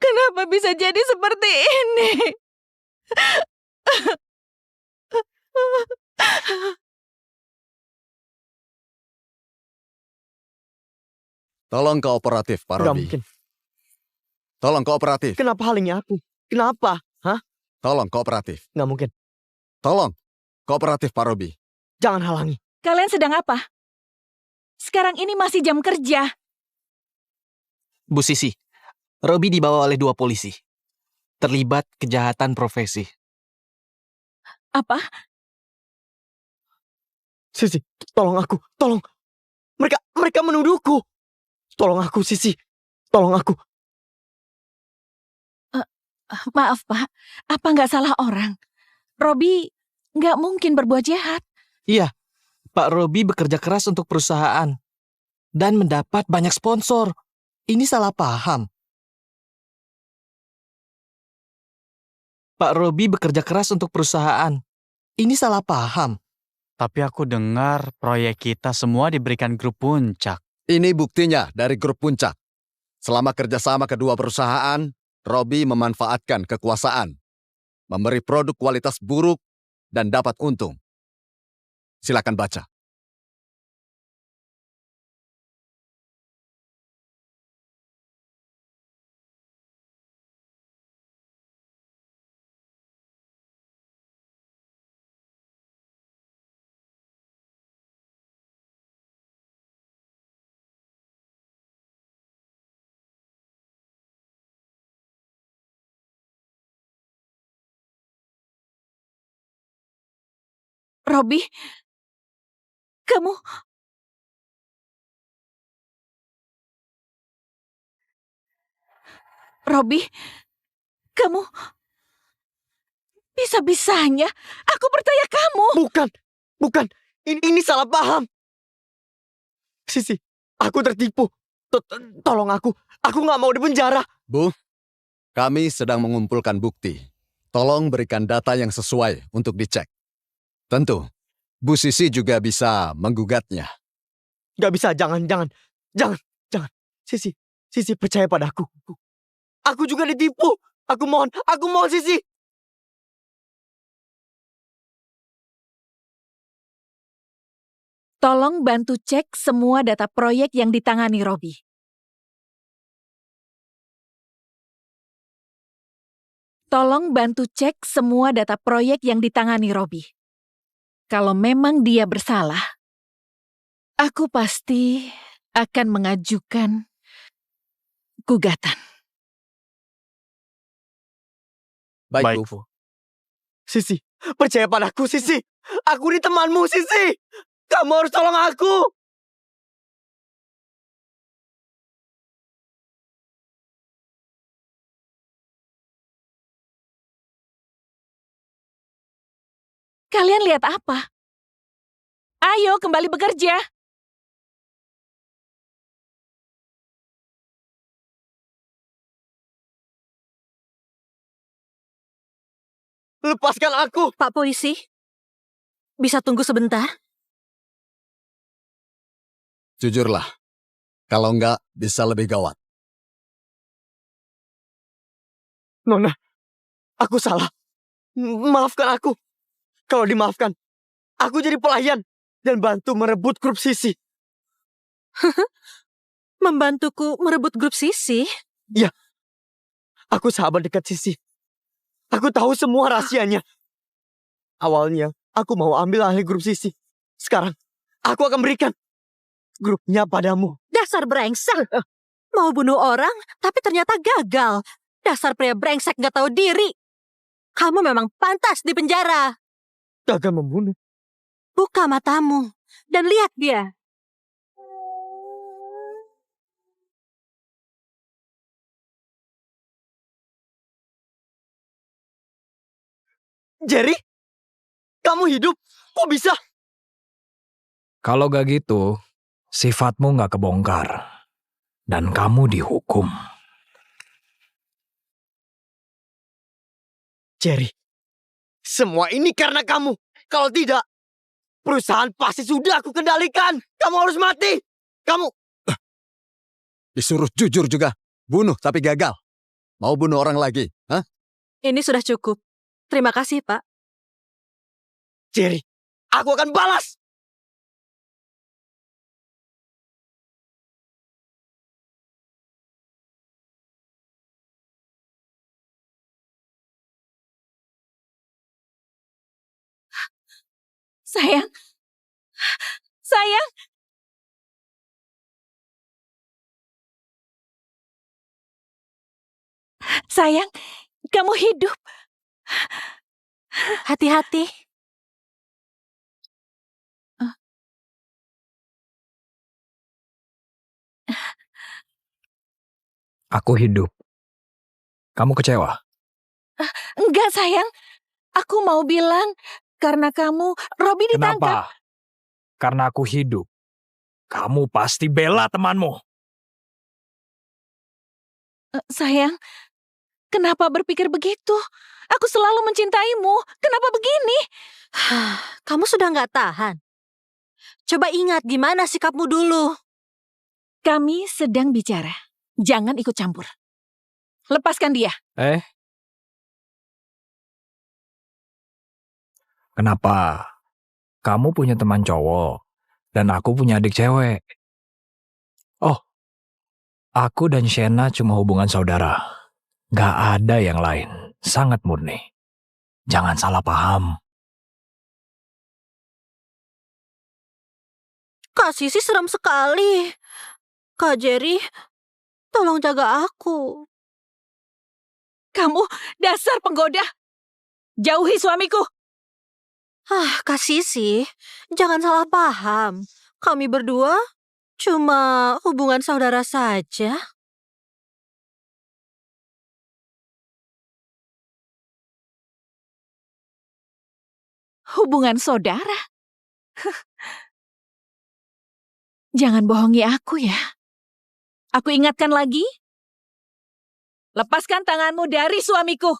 Kenapa bisa jadi seperti ini? Tolong kooperatif, Pak Nggak Robi. mungkin. Tolong kooperatif. Kenapa hal ini aku? Kenapa? Hah? Tolong kooperatif. Nggak mungkin. Tolong kooperatif, Pak Robi. Jangan halangi. Kalian sedang apa? Sekarang ini masih jam kerja. Bu Sisi, Robi dibawa oleh 2 polisi. Terlibat kejahatan profesi. Apa? Sisi, tolong aku. Tolong. Mereka menuduhku. Tolong aku, Sisi. Tolong aku. Maaf, Pak. Apa nggak salah orang? Robi nggak mungkin berbuat jahat. Iya, Pak Robi bekerja keras untuk perusahaan dan mendapat banyak sponsor. Ini salah paham. Pak Robi bekerja keras untuk perusahaan. Ini salah paham. Tapi aku dengar proyek kita semua diberikan grup Puncak. Ini buktinya dari grup Puncak. Selama kerjasama kedua perusahaan, Robi memanfaatkan kekuasaan, memberi produk kualitas buruk, dan dapat untung. Silakan baca. Robi, kamu... Robi, kamu... Bisa-bisanya aku percaya kamu. Bukan. Ini salah paham. Sisi, aku tertipu. Tolong aku. Aku nggak mau dipenjara. Bu, kami sedang mengumpulkan bukti. Tolong berikan data yang sesuai untuk dicek. Tentu, Bu Sisi juga bisa menggugatnya. Gak bisa, jangan. Sisi percaya padaku. Aku juga ditipu. Aku mohon Sisi. Tolong bantu cek semua data proyek yang ditangani Robi. Tolong bantu cek semua data proyek yang ditangani Robi. Kalau memang dia bersalah, aku pasti akan mengajukan gugatan. Baik, Baik, Bu. Sisi, percaya padaku, Sisi. Aku ini temanmu, Sisi. Kamu harus tolong aku. Kalian lihat apa? Ayo kembali bekerja. Lepaskan aku. Pak Polisi, bisa tunggu sebentar? Jujurlah. Kalau enggak, bisa lebih gawat. Nona, aku salah. Maafkan aku. Kalau dimaafkan, aku jadi pelayan dan bantu merebut grup Sisi. Membantuku merebut grup Sisi? Ya, aku sahabat dekat Sisi. Aku tahu semua rahasianya. Awalnya aku mau ambil alih grup Sisi. Sekarang aku akan berikan grupnya padamu. Dasar brengsek. Mau bunuh orang, tapi ternyata gagal. Dasar pria brengsek gak tahu diri. Kamu memang pantas di penjara. Gagal membunuh. Buka matamu dan lihat dia. Jerry, kamu hidup? Kok bisa? Kalau gak gitu, sifatmu gak kebongkar. Dan kamu dihukum. Jerry, semua ini karena kamu. Kalau tidak, perusahaan pasti sudah aku kendalikan. Kamu harus mati. Kamu... Disuruh jujur juga. Bunuh tapi gagal. Mau bunuh orang lagi, hah? Ini sudah cukup. Terima kasih, Pak. Jerry, aku akan balas. Sayang. Sayang. Sayang, kamu hidup. Hati-hati. Aku hidup. Kamu kecewa? Enggak, sayang. Aku mau bilang karena kamu, Robby ditangkap. Kenapa? Karena aku hidup. Kamu pasti bela temanmu. Sayang, kenapa berpikir begitu? Aku selalu mencintaimu. Kenapa begini? Kamu sudah nggak tahan. Coba ingat gimana sikapmu dulu. Kami sedang bicara. Jangan ikut campur. Lepaskan dia. Kenapa? Kamu punya teman cowok, dan aku punya adik cewek. Oh, aku dan Shena cuma hubungan saudara. Gak ada yang lain. Sangat murni. Jangan salah paham. Kak Sisi serem sekali. Kak Jerry, tolong jaga aku. Kamu dasar penggoda. Jauhi suamiku. Kak Sisi, jangan salah paham. Kami berdua cuma hubungan saudara saja. Hubungan saudara? Jangan bohongi aku ya. Aku ingatkan lagi. Lepaskan tanganmu dari suamiku.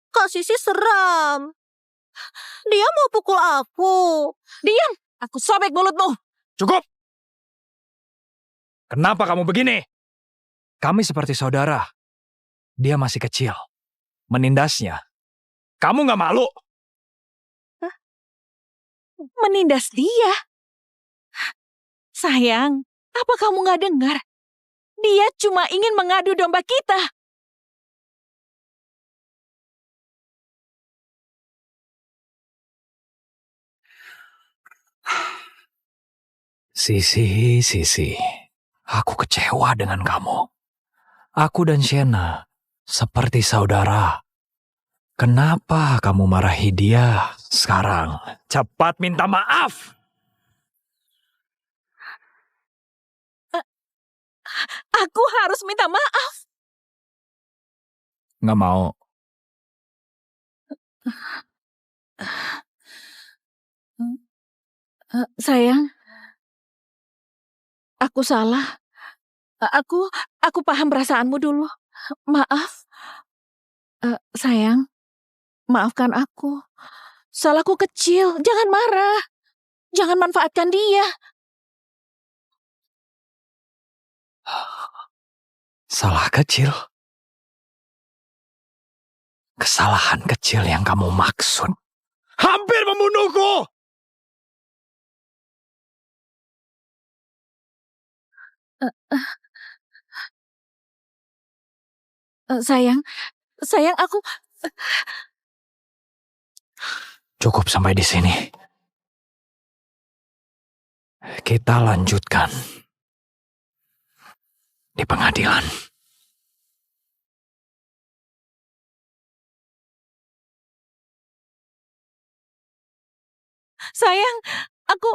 Kak Sisi seram. Dia mau pukul aku. Diam, aku sobek mulutmu. Cukup! Kenapa kamu begini? Kami seperti saudara. Dia masih kecil. Menindasnya. Kamu gak malu? Menindas dia. Sayang, apa kamu gak dengar? Dia cuma ingin mengadu domba kita. Sisi. Aku kecewa dengan kamu. Aku dan Shena seperti saudara. Kenapa kamu marahi dia sekarang? Cepat minta maaf! Aku harus minta maaf. Nggak mau. Sayang, aku salah. Aku paham perasaanmu dulu. Maaf. Sayang, maafkan aku. Salahku kecil, jangan marah. Jangan manfaatkan dia. Salah kecil. Kesalahan kecil yang kamu maksud. Hampir membunuhku! Sayang, aku... Cukup sampai di sini. Kita lanjutkan di pengadilan. Sayang, aku...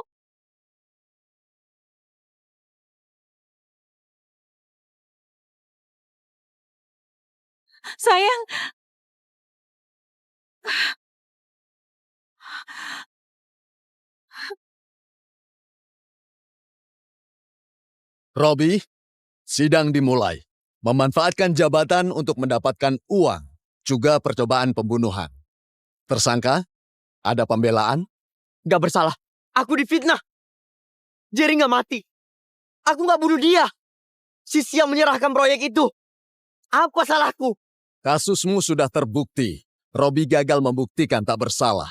Sayang, Robi, sidang dimulai. Memanfaatkan jabatan untuk mendapatkan uang, juga percobaan pembunuhan. Tersangka, ada pembelaan? Gak bersalah. Aku difitnah. Jerry gak mati. Aku gak bunuh dia. Sisi yang menyerahkan proyek itu. Apa salahku? Kasusmu sudah terbukti. Robi gagal membuktikan tak bersalah.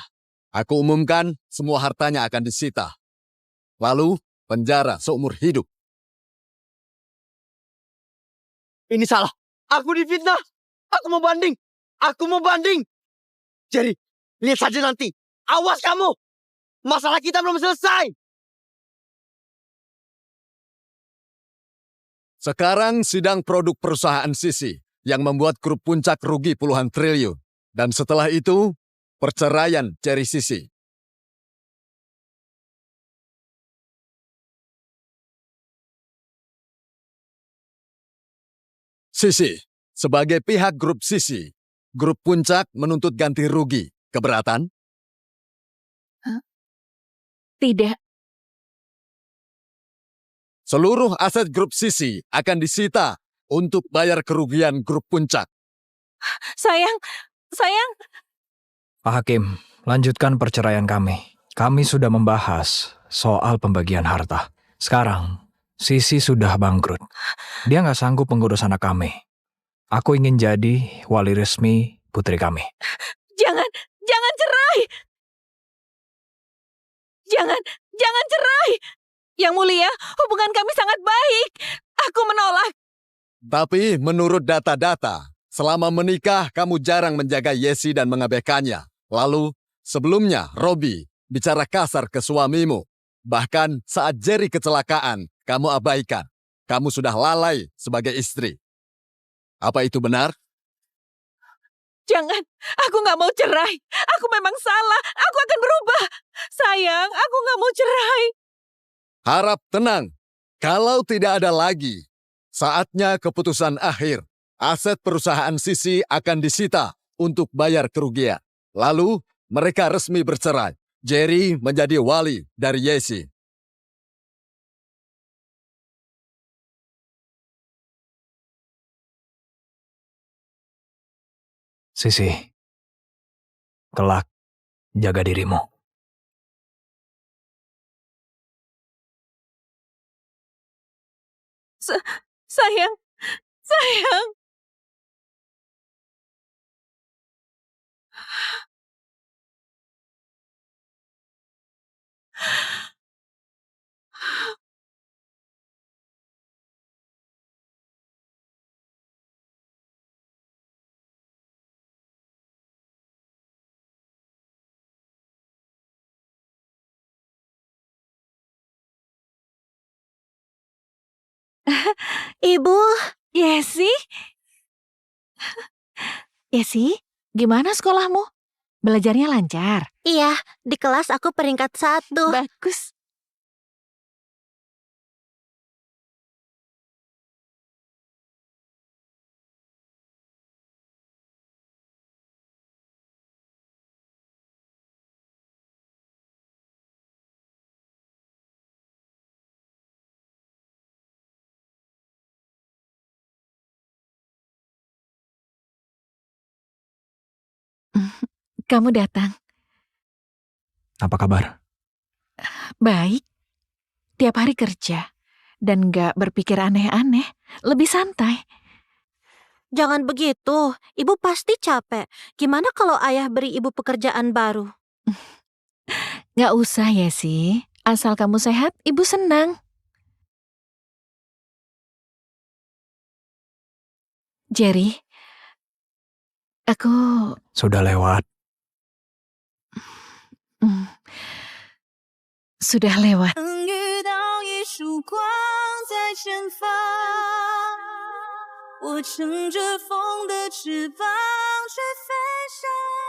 Aku umumkan semua hartanya akan disita. Lalu penjara seumur hidup. Ini salah. Aku difitnah. Aku mau banding. Aku mau banding. Jerry, lihat saja nanti. Awas kamu. Masalah kita belum selesai. Sekarang sidang produk perusahaan Sisi yang membuat grup Puncak rugi puluhan triliun. Dan setelah itu, perceraian Cherry Sisi. Sisi, sebagai pihak grup Sisi, grup Puncak menuntut ganti rugi. Keberatan? tidak. Seluruh aset grup Sisi akan disita untuk bayar kerugian grup Puncak. Sayang, Pak Hakim, lanjutkan perceraian kami. Kami sudah membahas soal pembagian harta. Sekarang, Sisi sudah bangkrut. Dia nggak sanggup mengurus anak kami. Aku ingin jadi wali resmi putri kami. jangan cerai. Jangan cerai. Yang mulia, hubungan kami sangat baik. Aku menolak. Tapi menurut data-data, selama menikah kamu jarang menjaga Yesi dan mengabaikannya. Lalu, sebelumnya Robi bicara kasar ke suamimu. Bahkan saat Jerry kecelakaan, kamu abaikan. Kamu sudah lalai sebagai istri. Apa itu benar? Jangan, aku nggak mau cerai. Aku memang salah. Aku akan berubah. Sayang, aku nggak mau cerai. Harap tenang. Kalau tidak ada lagi, saatnya keputusan akhir. Aset perusahaan Sisi akan disita untuk bayar kerugian. Lalu, mereka resmi bercerai. Jerry menjadi wali dari Yesi. Sisi, kelak jaga dirimu. Sayang. Ibu, Yesi? Yesi, gimana sekolahmu? Belajarnya lancar? iya, di kelas aku peringkat 1. Bagus. Kamu datang. Apa kabar? Baik. Tiap hari kerja. Dan gak berpikir aneh-aneh. Lebih santai. Jangan begitu, ibu pasti capek. Gimana kalau ayah beri ibu pekerjaan baru? Gak usah ya sih. Asal kamu sehat, ibu senang. Jerry, aku... Sudah lewat. Sudah lewat. 能遇到一束光在前方，我乘着风的翅膀去飞翔。